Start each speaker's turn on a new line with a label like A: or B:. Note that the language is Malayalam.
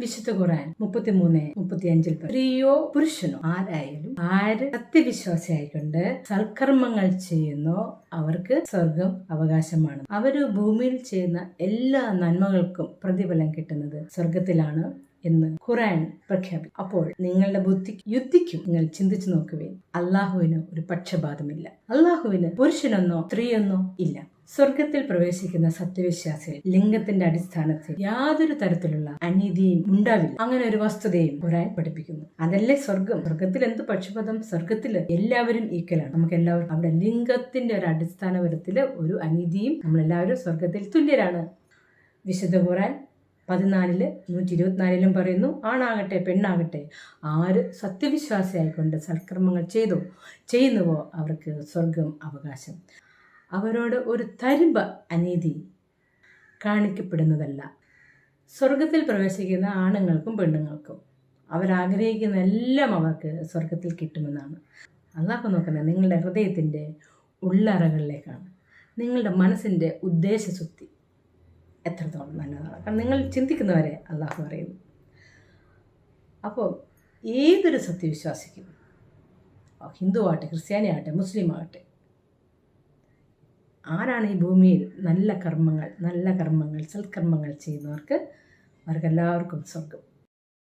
A: വിശുദ്ധ ഖുർആൻ 33:35 സ്ത്രീയോ പുരുഷനോ ആരായാലും ആര് സത്യവിശ്വാസിയായിക്കൊണ്ട് സൽക്കർമ്മങ്ങൾ ചെയ്യുന്നോ അവർക്ക് സ്വർഗം അവകാശമാണ്. അവര് ഭൂമിയിൽ ചെയ്യുന്ന എല്ലാ നന്മകൾക്കും പ്രതിഫലം കിട്ടുന്നത് സ്വർഗത്തിലാണ് എന്ന് ഖുർആൻ പ്രഖ്യാപിക്കും. അപ്പോൾ നിങ്ങളുടെ ബുദ്ധിക്ക് യുദ്ധിക്കും. നിങ്ങൾ ചിന്തിച്ചു നോക്കുവേ, അള്ളാഹുവിന് ഒരു പക്ഷപാതമില്ല. അള്ളാഹുവിന് പുരുഷനെന്നോ സ്ത്രീയെന്നോ ഇല്ല. സ്വർഗത്തിൽ പ്രവേശിക്കുന്ന സത്യവിശ്വാസികൾ ലിംഗത്തിന്റെ അടിസ്ഥാനത്തിൽ യാതൊരു തരത്തിലുള്ള അനീതിയും ഉണ്ടാവില്ല. അങ്ങനെ ഒരു വസ്തുതയും ഖുർആൻ പഠിപ്പിക്കുന്നു. അതല്ലേ സ്വർഗം. സ്വർഗത്തിൽ എന്ത് പക്ഷപാതം? സ്വർഗത്തിൽ എല്ലാവരും ഈക്വലാണ്. നമുക്ക് എല്ലാവരും അവിടെ ലിംഗത്തിന്റെ ഒരു അടിസ്ഥാനപരത്തില് ഒരു അനീതിയും, നമ്മളെല്ലാവരും സ്വർഗത്തിൽ തുല്യരാണ്. വിശുദ്ധ ഖുർആൻ 14:124 പറയുന്നു, ആണാകട്ടെ പെണ്ണാകട്ടെ ആര് സത്യവിശ്വാസിയായിക്കൊണ്ട് സൽക്കർമ്മങ്ങൾ ചെയ്യുന്നുവോ അവർക്ക് സ്വർഗം അവകാശം. അവരോട് ഒരു തരിമ്പ അനീതി കാണിക്കപ്പെടുന്നതല്ല. സ്വർഗത്തിൽ പ്രവേശിക്കുന്ന ആണുങ്ങൾക്കും പെണ്ണുങ്ങൾക്കും അവരാഗ്രഹിക്കുന്ന എല്ലാം അവർക്ക് സ്വർഗത്തിൽ കിട്ടുമെന്നാണ്. അള്ളാഹു നോക്കുന്നത് നിങ്ങളുടെ ഹൃദയത്തിൻ്റെ ഉള്ളറകളിലേക്കാണ്. നിങ്ങളുടെ മനസ്സിൻ്റെ ഉദ്ദേശശുദ്ധി എത്രത്തോളം നല്ലതാണ്. കാരണം നിങ്ങൾ ചിന്തിക്കുന്നവരെ അള്ളാഹു അറിയുന്നു. അപ്പോൾ ഏതൊരു സത്യവിശ്വാസിക്കും, ഹിന്ദു ആകട്ടെ, ക്രിസ്ത്യാനി ആകട്ടെ, മുസ്ലിം ആകട്ടെ, ആരാണ് ഈ ഭൂമിയിൽ നല്ല കർമ്മങ്ങൾ സൽക്കർമ്മങ്ങൾ ചെയ്യുന്നവർക്ക് അവർക്കെല്ലാവർക്കും സ്വർഗം.